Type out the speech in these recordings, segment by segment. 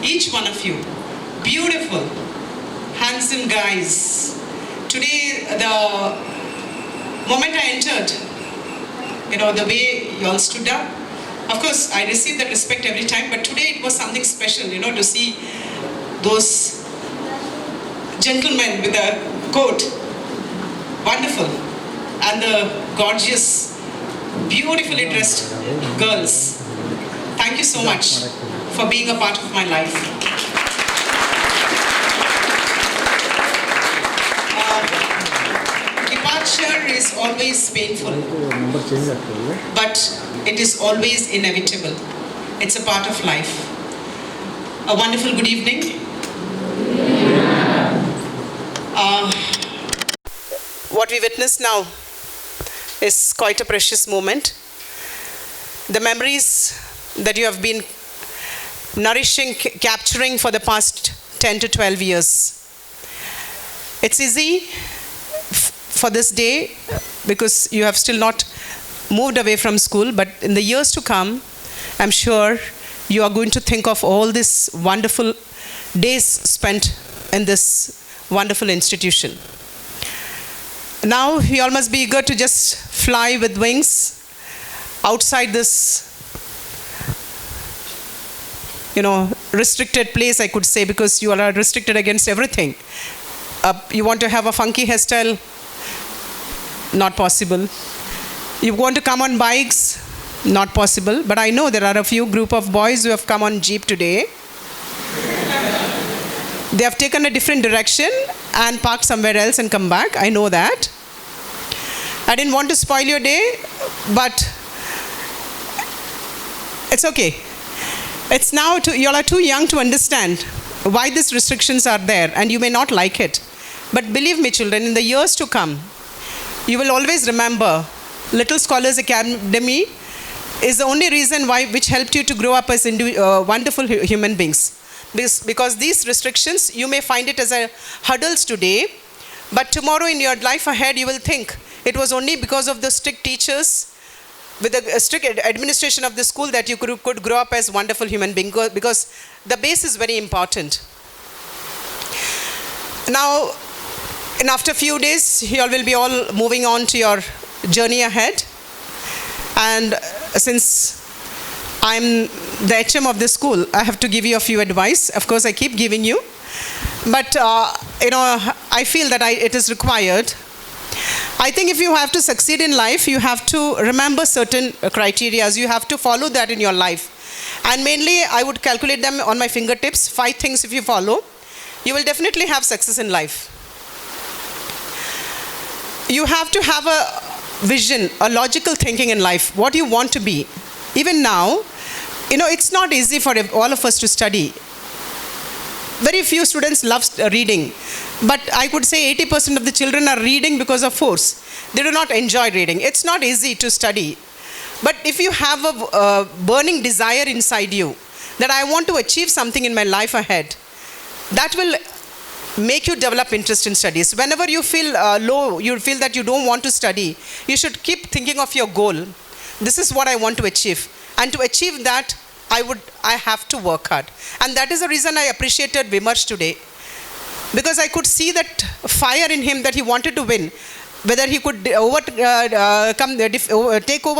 each one of you. Beautiful, handsome guys. Today, the moment I entered, the way you all stood up, of course, I receive that respect every time, but today it was something special, to see those gentlemen with a coat. Wonderful. And the gorgeous, beautifully dressed girls. Thank you so much for being a part of my life. Departure is always painful, but it is always inevitable. It's a part of life. A wonderful good evening. What we witness now is quite a precious moment. The memories that you have been nourishing, capturing for the past 10 to 12 years. It's easy for this day because you have still not moved away from school, but in the years to come, I'm sure you are going to think of all these wonderful days spent in this wonderful institution. Now you all must be eager to just fly with wings outside this, restricted place, I could say, because you all are restricted against everything. You want to have a funky hairstyle? Not possible. You want to come on bikes? Not possible. But I know there are a few group of boys who have come on jeep today. They have taken a different direction and parked somewhere else and come back. I know that. I didn't want to spoil your day, but it's okay. It's now, you all are too young to understand why these restrictions are there, and you may not like it. But believe me, children, in the years to come, you will always remember Little Scholars Academy is the only reason which helped you to grow up as wonderful human beings. Because these restrictions, you may find it as a hurdles today, but tomorrow in your life ahead, you will think it was only because of the strict teachers, with the strict administration of the school, that you could grow up as wonderful human beings, because the base is very important. Now, after a few days, you all will be all moving on to your journey ahead. And since I'm the HM of the school, I have to give you a few advice. Of course, I keep giving you. But, I feel that it is required. I think if you have to succeed in life, you have to remember certain criteria. You have to follow that in your life. And mainly, I would calculate them on my fingertips. 5 things if you follow, you will definitely have success in life. You have to have a vision, a logical thinking in life, what you want to be. Even now, it's not easy for all of us to study. Very few students love reading, but I could say 80% of the children are reading because of force. They do not enjoy reading. It's not easy to study. But if you have a burning desire inside you that I want to achieve something in my life ahead, that will make you develop interest in studies. Whenever you feel low, you feel that you don't want to study, you should keep thinking of your goal. This is what I want to achieve. And to achieve that, I have to work hard. And that is the reason I appreciated Vimarsh today. Because I could see that fire in him, that he wanted to win. Whether he could take over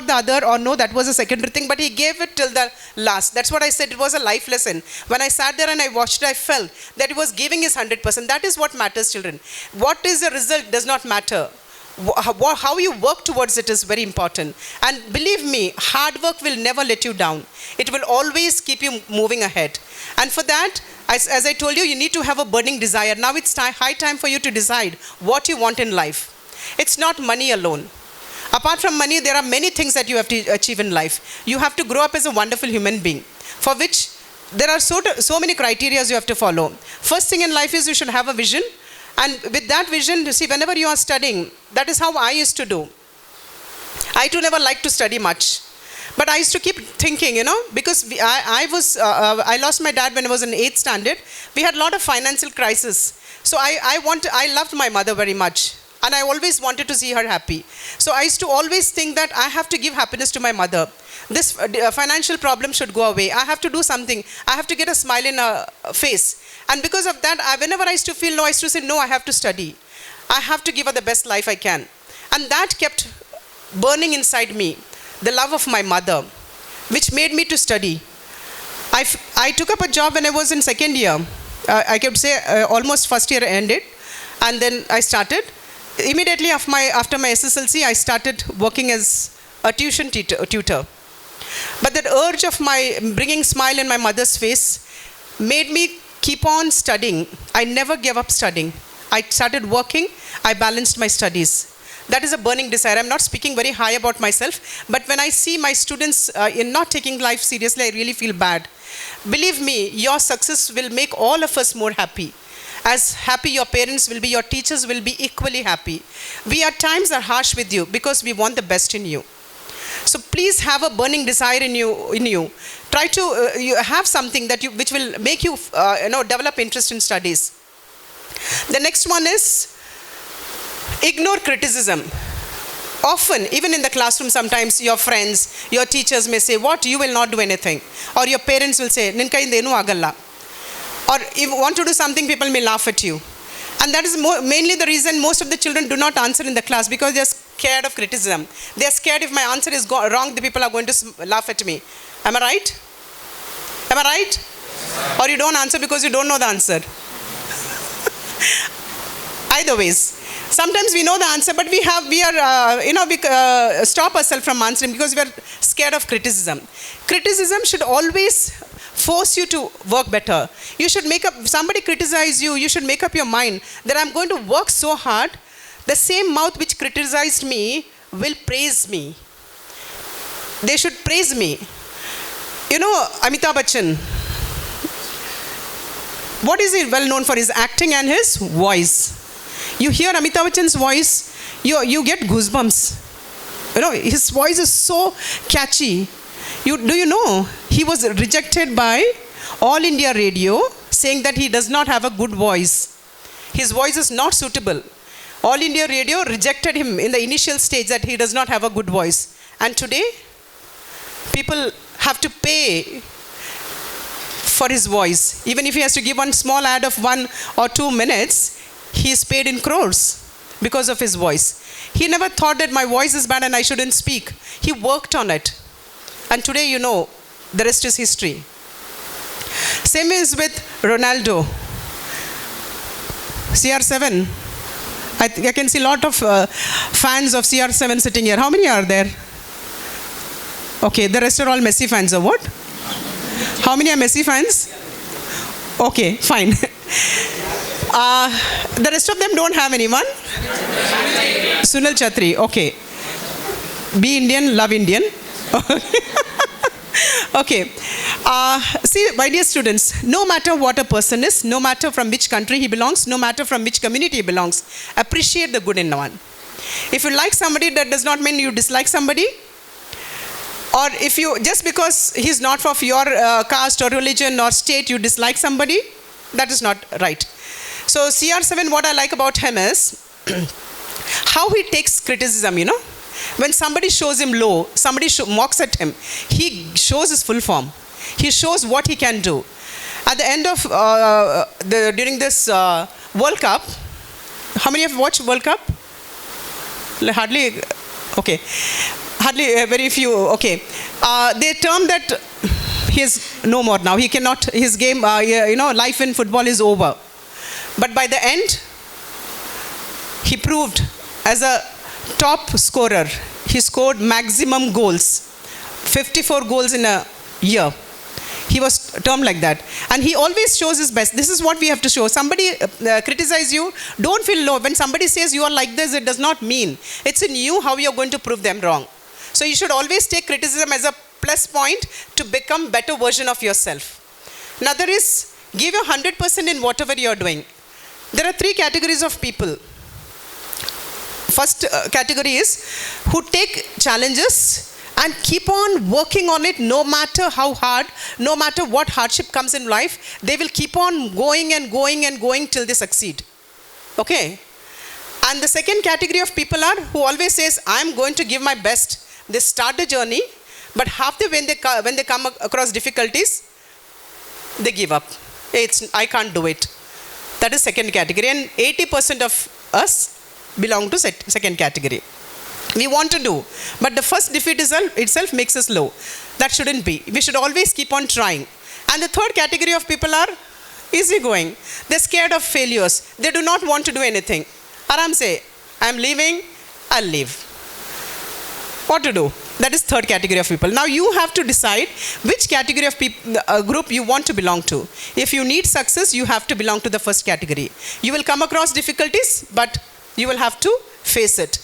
the other or no, that was a secondary thing, but he gave it till the last. That's what I said, it was a life lesson. When I sat there and I watched it, I felt that he was giving his 100%. That is what matters, children. What is the result does not matter. How you work towards it is very important. And believe me, hard work will never let you down. It will always keep you moving ahead. And for that, as I told you, you need to have a burning desire. Now it's high time for you to decide what you want in life. It's not money alone. Apart from money, there are many things that you have to achieve in life. You have to grow up as a wonderful human being, for which there are so many criteria you have to follow. First thing in life is you should have a vision. And with that vision, see, whenever you are studying, that is how I used to do. I too never liked to study much. But I used to keep thinking, because I lost my dad when I was in 8th standard. We had a lot of financial crisis. So I loved my mother very much. And I always wanted to see her happy. So I used to always think that I have to give happiness to my mother. this financial problem should go away. I have to do something. I have to get a smile in a face. And because of that, whenever I used to feel low, I used to say, no, I have to study. I have to give her the best life I can. And that kept burning inside me, the love of my mother, which made me to study. I took up a job when I was in second year. I could say almost first year ended. And then I started. Immediately after my SSLC, I started working as a tuition tutor. But that urge of my bringing smile in my mother's face made me keep on studying. I never gave up studying. I started working. I balanced my studies. That is a burning desire. I'm not speaking very high about myself, but when I see my students in not taking life seriously, I really feel bad. Believe me, your success will make all of us more happy. As happy your parents will be, your teachers will be equally happy. We at times are harsh with you because we want the best in you. So please have a burning desire in you. Try to you have something that which will make you develop interest in studies. The next one is ignore criticism. Often, even in the classroom, sometimes your friends, your teachers may say, what, you will not do anything. Or your parents will say, Ninka indenu agalla. Or if you want to do something, people may laugh at you. And that is mainly the reason most of the children do not answer in the class, because they are scared of criticism. They are scared if my answer is wrong, the people are going to laugh at me. Am I right? Am I right? Or you don't answer because you don't know the answer. Either ways. Sometimes we know the answer, but we stop ourselves from answering because we are scared of criticism. Criticism should always force you to work better. You should somebody criticize you, you should make up your mind that I'm going to work so hard. The same mouth which criticized me will praise me. They should praise me. You know, Amitabh Bachchan, what is he well known for? His acting and his voice. You hear Amitabh Bachchan's voice, you get goosebumps. You know, his voice is so catchy. Do you know, he was rejected by All India Radio saying that he does not have a good voice. His voice is not suitable. All India Radio rejected him in the initial stage that he does not have a good voice. And today, people have to pay for his voice. Even if he has to give one small ad of 1 or 2 minutes, he is paid in crores because of his voice. He never thought that my voice is bad and I shouldn't speak. He worked on it. And today, you know, the rest is history. Same is with Ronaldo. CR7. I can see a lot of fans of CR7 sitting here. How many are there? Okay, the rest are all Messi fans or what? How many are Messi fans? Okay, fine. The rest of them don't have anyone? Sunil Chhatri, okay. Be Indian, love Indian. Okay. See, my dear students, no matter what a person is, no matter from which country he belongs, no matter from which community he belongs, appreciate the good in one. If you like somebody, that does not mean you dislike somebody. Or if you, just because he's not of your caste or religion or state, you dislike somebody, that is not right. So CR7, what I like about him is how he takes criticism, you know. When somebody shows him low, somebody mocks at him, he shows his full form. He shows what he can do. At the end of, during this World Cup, how many have watched World Cup? Hardly, okay. Hardly, very few, okay. They term that he is no more now. He cannot, his game, life in football is over. But by the end, he proved as a top scorer. He scored maximum goals, 54 goals in a year. He was termed like that. And he always shows his best. This is what we have to show. Somebody criticize you, don't feel low. When somebody says you are like this, it does not mean. It's in you how you are going to prove them wrong. So you should always take criticism as a plus point to become better version of yourself. Another is, give your 100% in whatever you are doing. There are 3 categories of people. First category is who take challenges and keep on working on it no matter how hard, no matter what hardship comes in life, they will keep on going and going and going till they succeed. Okay? And the second category of people are who always says, I'm going to give my best. They start the journey, But half the when they come across difficulties, they give up. I can't do it. That is second category, and 80% of us belong to second category. We want to do, but the first defeat itself makes us low. That shouldn't be. We should always keep on trying. And the third category of people are easygoing. They're scared of failures. They do not want to do anything. Aram say, I'm leaving, I'll leave. What to do? That is third category of people. Now you have to decide which category of group you want to belong to. If you need success, you have to belong to the first category. You will come across difficulties, but you will have to face it.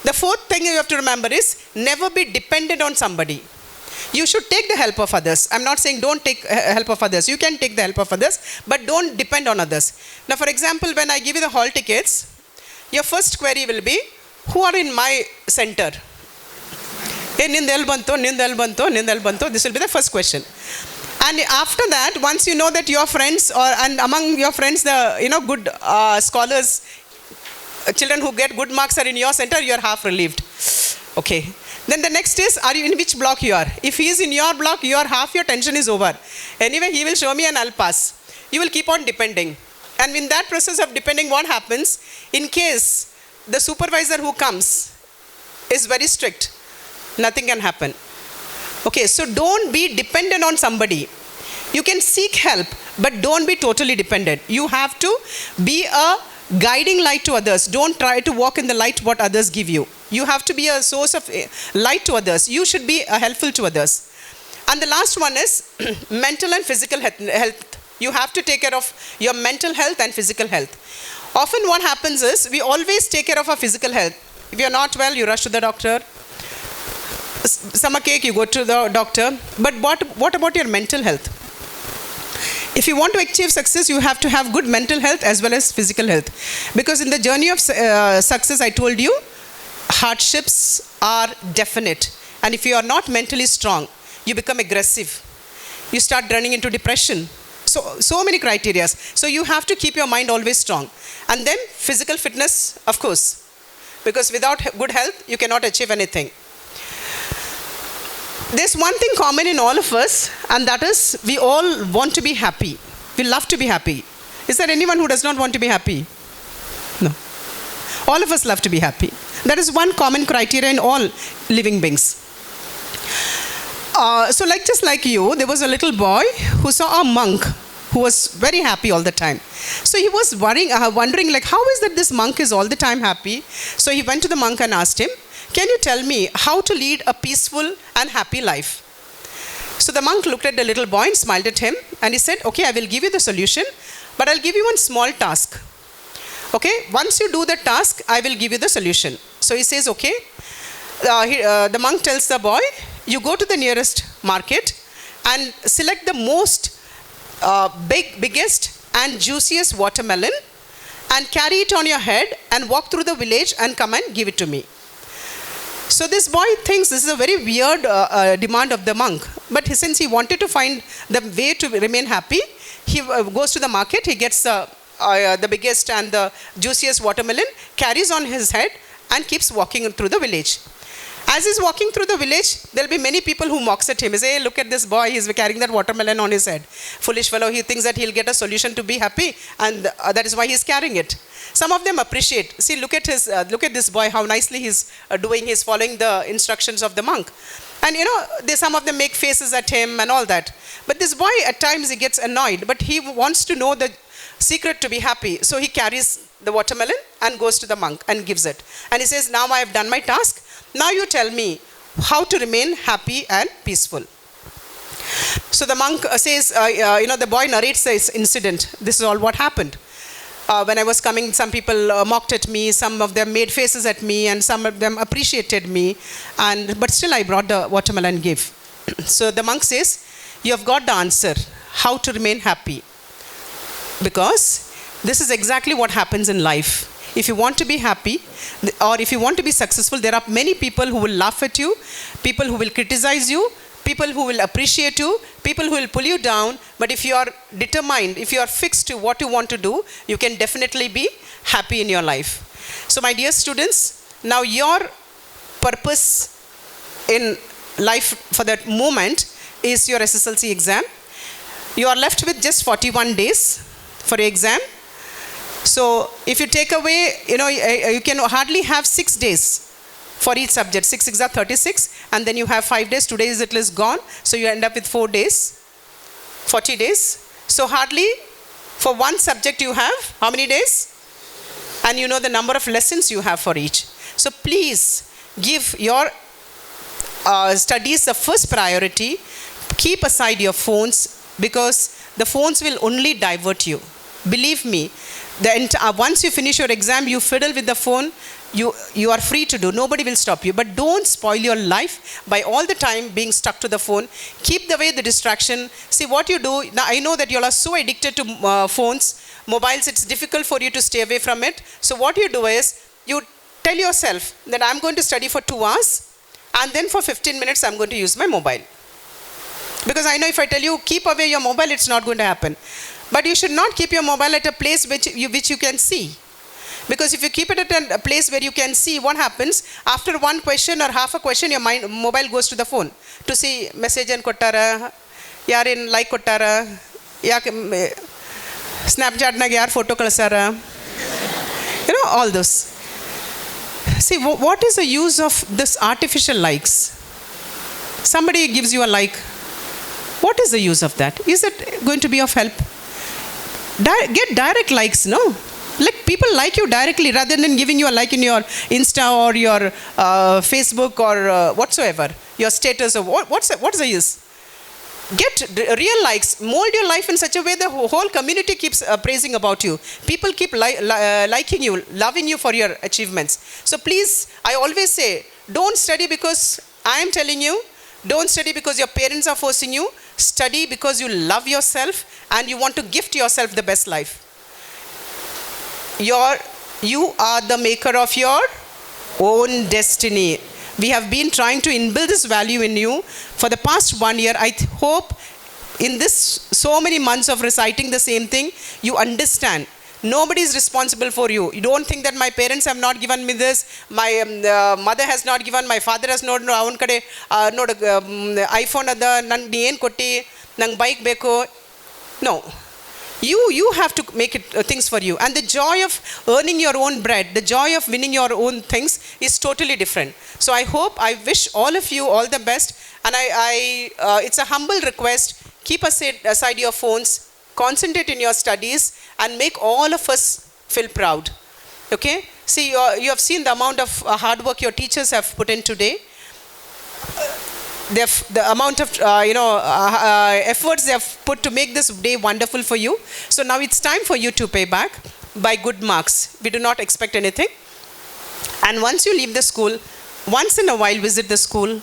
The fourth thing you have to remember is never be dependent on somebody. You should take the help of others. I'm not saying don't take help of others. You can take the help of others, but don't depend on others. Now, for example, when I give you the hall tickets, your first query will be, who are in my center? Nindel banto. This will be the first question. And after that, once you know that your friends, and among your friends, the good scholars, children who get good marks are in your center, you are half relieved. Okay. Then the next is, are you in which block you are? If he is in your block, half your tension is over. Anyway, he will show me and I'll pass. You will keep on depending. And in that process of depending, what happens? In case the supervisor who comes is very strict, nothing can happen. Okay, so don't be dependent on somebody. You can seek help, but don't be totally dependent. You have to be a guiding light to others. Don't try to walk in the light what others give you. You have to be a source of light to others. You should be helpful to others. And the last one is mental and physical health. You have to take care of your mental health and physical health. Often what happens is we always take care of our physical health. If you're not well, you rush to the doctor. Stomachache, you go to the doctor. But what about your mental health? If you want to achieve success, you have to have good mental health as well as physical health. Because in the journey of success, I told you, hardships are definite. And if you are not mentally strong, you become aggressive. You start running into depression. So many criteria. So you have to keep your mind always strong. And then physical fitness, of course. Because without good health, you cannot achieve anything. There's one thing common in all of us, and that is we all want to be happy. We love to be happy. Is there anyone who does not want to be happy? No. All of us love to be happy. That is one common criteria in all living beings. So just like you, there was a little boy who saw a monk who was very happy all the time. So he was wondering how is that this monk is all the time happy? So he went to the monk and asked him, can you tell me how to lead a peaceful and happy life? So the monk looked at the little boy and smiled at him and he said, okay, I will give you the solution, but I'll give you one small task. Okay, once you do the task, I will give you the solution. So he says, okay. The monk tells the boy, you go to the nearest market and select the most biggest and juiciest watermelon and carry it on your head and walk through the village and come and give it to me. So this boy thinks this is a very weird demand of the monk. But since he wanted to find the way to remain happy, he goes to the market, he gets the biggest and the juiciest watermelon, carries on his head and keeps walking through the village. As he's walking through the village, there'll be many people who mocks at him. He say, hey, look at this boy, he's carrying that watermelon on his head. Foolish fellow, he thinks that he'll get a solution to be happy and that is why he's carrying it. Some of them appreciate. See, look at this boy, how nicely he's doing. He's following the instructions of the monk. And some of them make faces at him and all that. But this boy, at times, he gets annoyed. But he wants to know the secret to be happy. So he carries the watermelon and goes to the monk and gives it. And he says, now I have done my task. Now you tell me how to remain happy and peaceful. So the monk says, the boy narrates this incident. This is all what happened. When I was coming, some people mocked at me, some of them made faces at me, and some of them appreciated me. But still I brought the watermelon and gave. So the monk says, you have got the answer, how to remain happy. Because this is exactly what happens in life. If you want to be happy, or if you want to be successful, there are many people who will laugh at you, people who will criticize you, people who will appreciate you, people who will pull you down. But if you are determined, if you are fixed to what you want to do, you can definitely be happy in your life. So my dear students, now your purpose in life for that moment is your SSLC exam. You are left with just 41 days for your exam. So if you take away, you can hardly have 6 days for each subject. 6 6 are 36, and then you have 5 days. Today is at least gone, so you end up with 4 days, 40 days. So hardly for one subject you have how many days? And you know the number of lessons you have for each. So please give your studies the first priority. Keep aside your phones, because the phones will only divert you. Believe me, once you finish your exam, you fiddle with the phone, you are free to do. Nobody will stop you. But don't spoil your life by all the time being stuck to the phone. Keep away the distraction. See what you do. Now I know that you all are so addicted to phones, mobiles, it's difficult for you to stay away from it. So what you do is, you tell yourself that I'm going to study for 2 hours, and then for 15 minutes I'm going to use my mobile. Because I know if I tell you keep away your mobile, it's not going to happen. But you should not keep your mobile at a place which you can see. Because if you keep it at a place where you can see, what happens? After one question or half a question, your mobile goes to the phone to see message and kottara, yaar in like kottara, Snapchat nag yaar photo kalasara. All those. See, what is the use of this artificial likes? Somebody gives you a like. What is the use of that? Is it going to be of help? Get direct likes, no? Like people like you directly rather than giving you a like in your Insta or your Facebook or whatsoever, your status or what's the use? Get real likes. Mold your life in such a way the whole community keeps praising about you. People keep liking you, loving you for your achievements. So please, I always say, don't study because I am telling you. Don't study because your parents are forcing you. Study because you love yourself and you want to gift yourself the best life. You are the maker of your own destiny. We have been trying to inbuild this value in you for the past 1 year. I hope in this so many months of reciting the same thing, you understand. Nobody is responsible for you. You don't think that my parents have not given me this, my mother has not given, my father has not, iPhone ada, nan yen kotti, nang bike beko. No. You have to make it things for you. And the joy of earning your own bread, the joy of winning your own things is totally different. So I wish all of you all the best. And it's a humble request. Keep aside your phones, concentrate in your studies, and make all of us feel proud. Okay? See, you have seen the amount of hard work your teachers have put in today. The amount of efforts they have put to make this day wonderful for you. So now it's time for you to pay back by good marks. We do not expect anything. And once you leave the school, once in a while visit the school.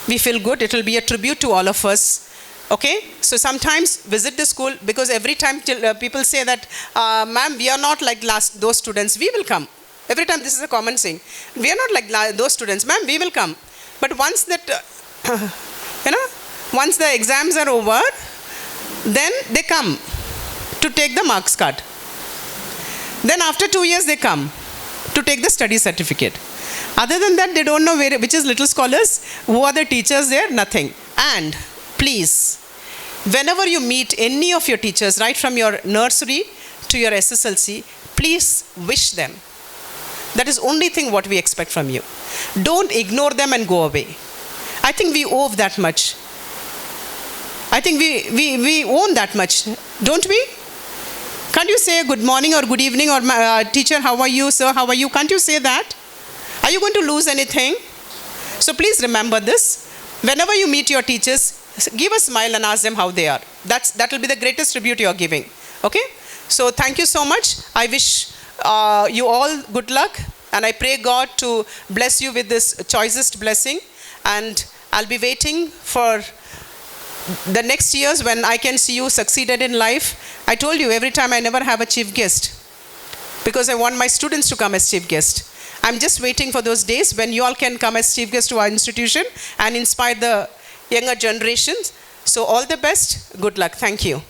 We feel good. It will be a tribute to all of us. Okay? So sometimes visit the school, because every time people say that, ma'am, we are not like those students. We will come. Every time this is a common saying. We are not like those students. Ma'am, we will come. But once that... once the exams are over, then they come to take the marks card. Then after 2 years they come to take the study certificate. Other than that, they don't know which is little scholars, who are the teachers there, nothing. And please, whenever you meet any of your teachers, right from your nursery to your SSLC, please wish them. That is only thing what we expect from you. Don't ignore them and go away. I think we owe that much. I think we own that much, don't we? Can't you say good morning or good evening or teacher, how are you, sir, how are you? Can't you say that? Are you going to lose anything? So please remember this. Whenever you meet your teachers, give a smile and ask them how they are. That will be the greatest tribute you are giving. Okay? So thank you so much. I wish you all good luck, and I pray God to bless you with this choicest blessing. And I'll be waiting for the next years when I can see you succeeded in life. I told you every time I never have a chief guest, because I want my students to come as chief guest. I'm just waiting for those days when you all can come as chief guest to our institution and inspire the younger generations. So all the best. Good luck. Thank you.